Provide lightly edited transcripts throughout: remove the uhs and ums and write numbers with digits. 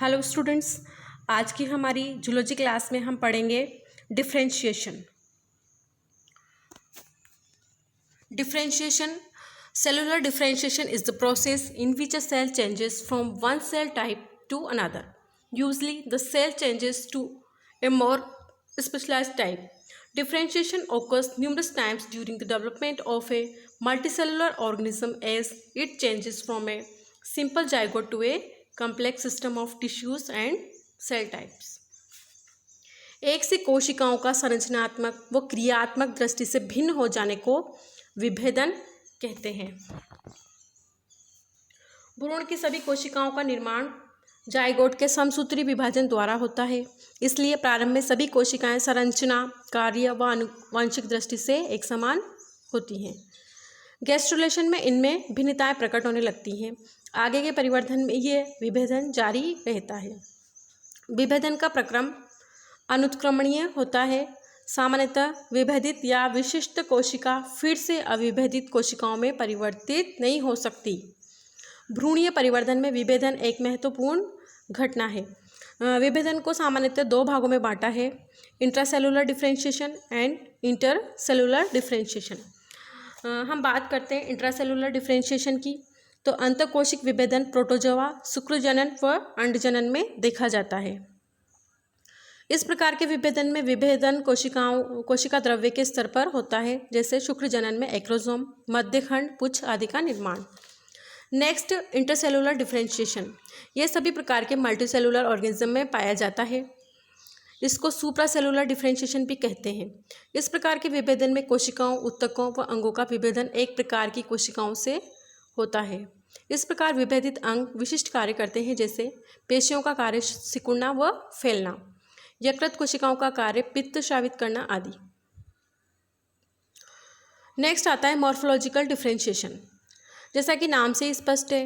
Hello students, आज की हमारी जूलॉजी क्लास में हम पढ़ेंगे differentiation. Differentiation, cellular differentiation is the process in which a cell changes from one cell type to another. Usually the cell changes to a more specialized type. Differentiation occurs numerous times during the development of a multicellular organism as it changes from a simple zygote to a complex system of tissues and cell types. एक सी कोशिकाओं का संरचनात्मक व क्रियात्मक दृष्टि से भिन्न हो जाने को विभेदन कहते हैं। भ्रूण की सभी कोशिकाओं का निर्माण जाइगोट के समसूत्री विभाजन द्वारा होता है, इसलिए प्रारंभ में सभी कोशिकाएं संरचना, कार्य व आनुवंशिक दृष्टि से एक समान होती हैं। गैस्ट्रुलेशन में इनमें भिन्नताएं प्रकट होने लगती हैं। आगे के परिवर्धन में ये विभेदन जारी रहता है। विभेदन का प्रक्रम अनुत्क्रमणीय होता है। सामान्यतः विभेदित या विशिष्ट कोशिका फिर से अविभेदित कोशिकाओं में परिवर्तित नहीं हो सकती। भ्रूणीय परिवर्धन में विभेदन एक महत्वपूर्ण घटना है। विभेदन को सामान्यतः दो भागों में बांटा है, intracellular differentiation and intercellular differentiation. हम बात करते हैं इंट्रासेलुलर डिफरेंशिएशन की, तो अंतःकोशिक विभेदन प्रोटोजोआ, शुक्रजनन व अंडजनन में देखा जाता है। इस प्रकार के विभेदन में विभेदन कोशिका द्रव्य के स्तर पर होता है, जैसे शुक्रजनन में एक्रोसोम, मध्यखंड, पुच्छ आदि का निर्माण। Next, intercellular differentiation. यह सभी प्रकार के मल्टीसेलुलर ऑर्गेनिज्म में पाया जाता है। इसको सुप्रासेलुलर डिफरेंशिएशन भी कहते हैं। इस प्रकार के विभेदन में कोशिकाओं, ऊतकों व अंगों का विभेदन एक प्रकार की कोशिकाओं से होता है। इस प्रकार विभेदित अंग विशिष्ट कार्य करते हैं, जैसे पेशियों का कार्य सिकुड़ना व फैलना, यकृत कोशिकाओं का कार्य पित्त स्रावित करना आदि। नेक्स्ट आता है मॉर्फोलॉजिकल डिफरेंशिएशन। जैसा कि नाम से स्पष्ट है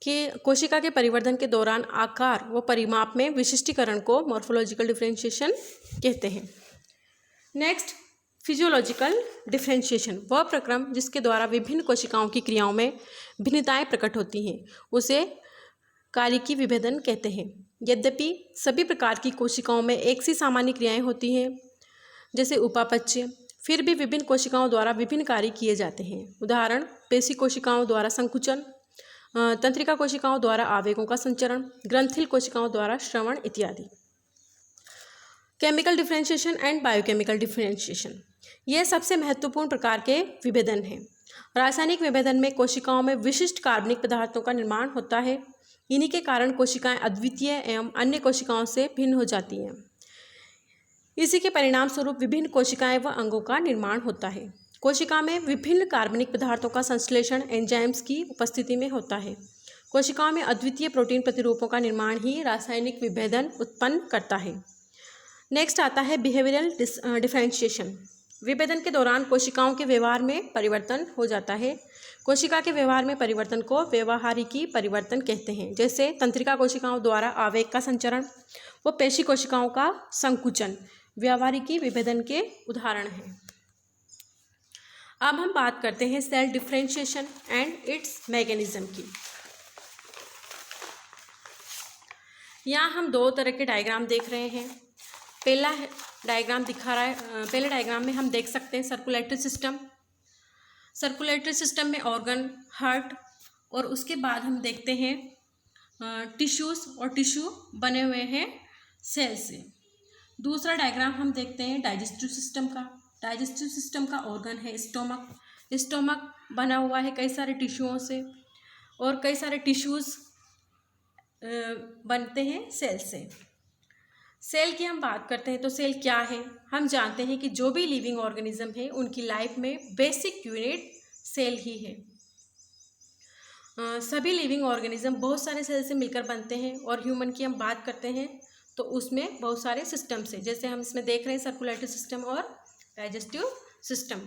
कि कोशिका के परिवर्धन के दौरान आकार व परिमाप में विशिष्टीकरण को मॉर्फोलॉजिकल डिफरेंशिएशन कहते हैं। नेक्स्ट, फिजियोलॉजिकल डिफरेंशिएशन, वह प्रक्रम जिसके द्वारा विभिन्न कोशिकाओं की क्रियाओं में भिन्नताएं प्रकट होती हैं, उसे कालिकी विभेदन कहते हैं। यद्यपि सभी प्रकार की कोशिकाओं में एक सी सामान्य क्रियाएं होती हैं, जैसे उपापचय, फिर भी विभिन्न कोशिकाओं द्वारा विभिन्न कार्य किए जाते हैं। उदाहरण, पेशी कोशिकाओं द्वारा संकुचन, तंत्रिका कोशिकाओं द्वारा आवेगों का संचरण, ग्रंथिल कोशिकाओं द्वारा श्रवण इत्यादि। Chemical differentiation and biochemical differentiation, यह सबसे महत्वपूर्ण प्रकार के विभेदन हैं। रासायनिक विभेदन में कोशिकाओं में विशिष्ट कार्बनिक पदार्थों का निर्माण होता है। इन्हीं के कारण कोशिकाएं अद्वितीय एवं अन्य कोशिकाओं से भिन्न हो जाती हैं। इसी के परिणाम स्वरूप विभिन्न कोशिकाएं व अंगों का निर्माण होता है। कोशिका में विभिन्न कार्बनिक पदार्थों का संश्लेषण एंजाइम्स की उपस्थिति में होता है। कोशिकाओं में अद्वितीय प्रोटीन प्रतिरूपों का निर्माण ही रासायनिक विभेदन उत्पन्न करता है। नेक्स्ट आता है बिहेवियरल डिफरेंशिएशन। विभेदन के दौरान कोशिकाओं के व्यवहार में परिवर्तन हो जाता है। कोशिका के व्यवहार में परिवर्तन को व्यवहारिकी परिवर्तन कहते हैं, जैसे तंत्रिका कोशिकाओं द्वारा आवेग का संचरण व पेशी कोशिकाओं का संकुचन व्यवहारिकी विभेदन के उदाहरण हैं। अब हम बात करते हैं cell differentiation and its mechanism की। यहाँ हम दो तरह के डायग्राम देख रहे हैं। पहला डायग्राम दिखा रहा है, पहले डायग्राम में हम देख सकते हैं सर्कुलेटरी सिस्टम। सर्कुलेटरी सिस्टम में ऑर्गन, हार्ट, और उसके बाद हम देखते हैं टिश्यूज़, और टिश्यू बने हुए हैं सेल से। दूसरा डायग्राम हम देखते हैं डाइजेस्टिव सिस्टम का। डाइजेस्टिव सिस्टम का ऑर्गन है स्टोमक। स्टोमक बना हुआ है कई सारे टिश्यूओं से, और कई सारे टिश्यूज़ बनते हैं सेल से। सेल की हम बात करते हैं तो सेल क्या है? हम जानते हैं कि जो भी लिविंग ऑर्गेनिज्म है उनकी लाइफ में बेसिक यूनिट सेल ही है। सभी लिविंग ऑर्गेनिज्म बहुत सारे सेल से मिलकर बनते हैं, और ह्यूमन की हम बात करते हैं तो उसमें बहुत सारे सिस्टम्स हैं, जैसे हम इसमें देख रहे हैं सर्कुलेटरी सिस्टम और डाइजेस्टिव सिस्टम।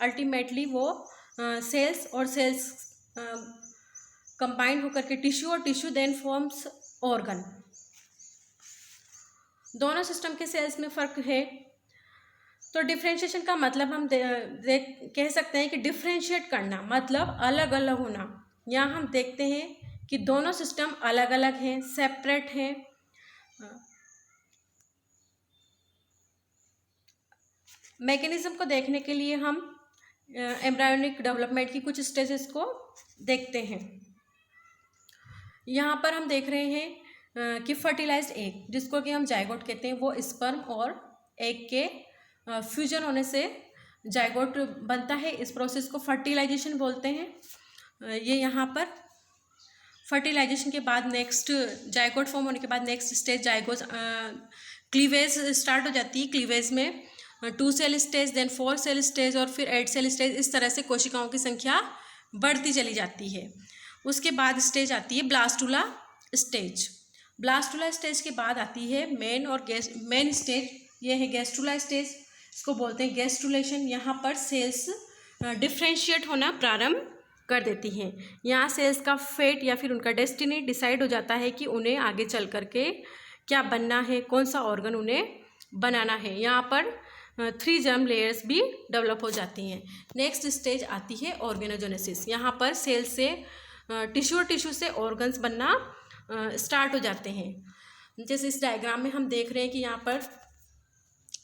अल्टीमेटली वो सेल्स और सेल्स कंबाइंड होकर के टिश्यू, और टिश्यू देन फॉर्म्स ऑर्गन। दोनों सिस्टम के सेल्स में फ़र्क है। तो डिफरेंशिएशन का मतलब हम कह सकते हैं कि डिफरेंशिएट करना मतलब अलग अलग होना। यहाँ हम देखते हैं कि दोनों सिस्टम अलग अलग हैं, सेपरेट हैं, मैकेनिज्म को देखने के लिए हम एम्ब्रायोनिक डेवलपमेंट की कुछ स्टेजेस को देखते हैं। यहाँ पर हम देख रहे हैं कि फर्टिलाइज्ड एग, जिसको कि हम जायगोट कहते हैं, वो स्पर्म और एग के फ्यूजन होने से जायगोट बनता है। इस प्रोसेस को फर्टिलाइजेशन बोलते हैं। ये यहाँ पर फर्टिलाइजेशन के बाद नेक्स्ट जायगोट फॉर्म होने के बाद next stage zygote cleavage start हो जाती है। क्लीवेज में 2 cell stage, then 4 cell stage और फिर 8 सेल स्टेज। इस तरह से कोशिकाओं की संख्या बढ़ती चली जाती है। उसके बाद स्टेज आती है ब्लास्टुला स्टेज। ब्लास्टुला स्टेज के बाद आती है मेन स्टेज, ये है गैस्ट्रुला स्टेज, इसको बोलते हैं गैस्ट्रुलेशन। यहाँ पर सेल्स डिफ्रेंशिएट होना प्रारंभ कर देती हैं। यहाँ सेल्स का फेट या फिर उनका डेस्टिनी डिसाइड हो जाता है कि उन्हें आगे चल करके क्या बनना है, कौन सा ऑर्गन उन्हें बनाना है। यहाँ पर 3 जर्म लेयर्स भी डेवलप हो जाती हैं। नेक्स्ट स्टेज आती है ऑर्गेनोजेनेसिस। यहाँ पर सेल से टिश्यू से ऑर्गन्स बनना स्टार्ट हो जाते हैं। जैसे इस डायग्राम में हम देख रहे हैं कि यहाँ पर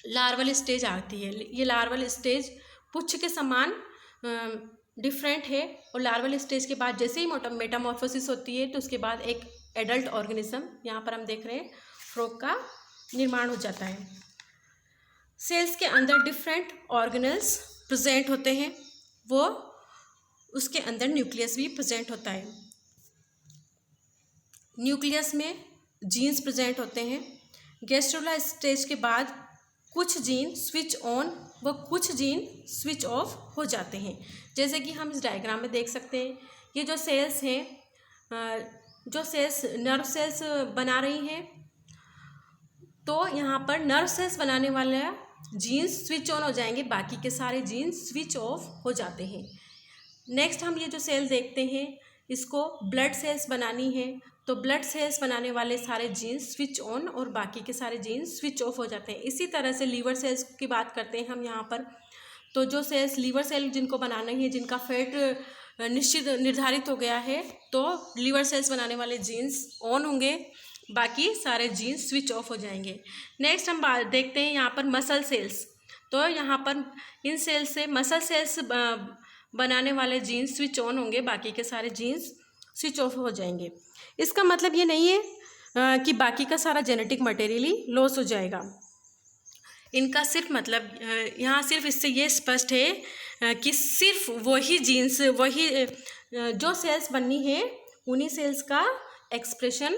लार्वल स्टेज आती है। ये लार्वल स्टेज पुच्छ के समान डिफरेंट है और लार्वल स्टेज के बाद जैसे ही मेटामॉर्फोसिस होती है तो उसके बाद एक एडल्ट ऑर्गेनिज्म, यहाँ पर हम देख रहे हैं फ्रॉग का निर्माण हो जाता है। सेल्स के अंदर डिफरेंट ऑर्गेनल्स प्रेजेंट होते हैं, वो उसके अंदर न्यूक्लियस भी प्रेजेंट होता है। न्यूक्लियस में जीन्स प्रेजेंट होते हैं। गैस्ट्रुला स्टेज के बाद कुछ जीन स्विच ऑन व कुछ जीन स्विच ऑफ हो जाते हैं। जैसे कि हम इस डायग्राम में देख सकते हैं, ये जो सेल्स हैं, जो सेल्स नर्व सेल्स बना रही हैं, तो यहाँ पर नर्व सेल्स बनाने वाले जीन्स स्विच ऑन हो जाएंगे, बाकी के सारे जीन्स स्विच ऑफ हो जाते हैं। नेक्स्ट हम ये जो सेल देखते हैं, इसको ब्लड सेल्स बनानी है, तो ब्लड सेल्स बनाने वाले सारे जीन्स स्विच ऑन और बाकी के सारे जीन्स स्विच ऑफ हो जाते हैं। इसी तरह से लीवर सेल्स की बात करते हैं हम यहाँ पर, तो जो सेल्स लीवर सेल जिनको बनाना है, जिनका फेट निश्चित निर्धारित हो गया है, तो लीवर सेल्स बनाने वाले जीन्स ऑन होंगे, बाकी सारे जीन्स स्विच ऑफ हो जाएंगे। नेक्स्ट हम देखते हैं यहाँ पर मसल सेल्स। तो यहाँ पर इन सेल्स से मसल सेल्स बनाने वाले जीन्स स्विच ऑन होंगे, बाकी के सारे जीन्स स्विच ऑफ हो जाएंगे। इसका मतलब ये नहीं है कि बाकी का सारा जेनेटिक मटेरियली लॉस हो जाएगा। इनका सिर्फ मतलब यहाँ सिर्फ इससे ये स्पष्ट है कि सिर्फ वही जीन्स, वही जो सेल्स बननी है, उन्हीं सेल्स का एक्सप्रेशन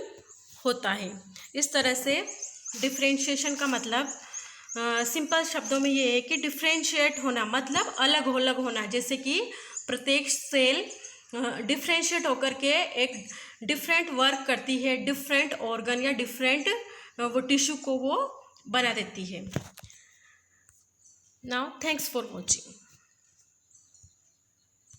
होता है। इस तरह से डिफ्रेंशिएशन का मतलब सिंपल शब्दों में ये है कि डिफ्रेंशिएट होना मतलब अलग होना। जैसे कि प्रत्येक सेल डिफ्रेंशिएट होकर के एक डिफरेंट वर्क करती है, डिफरेंट ऑर्गन या डिफरेंट वो टिश्यू को वो बना देती है। Now thanks for watching.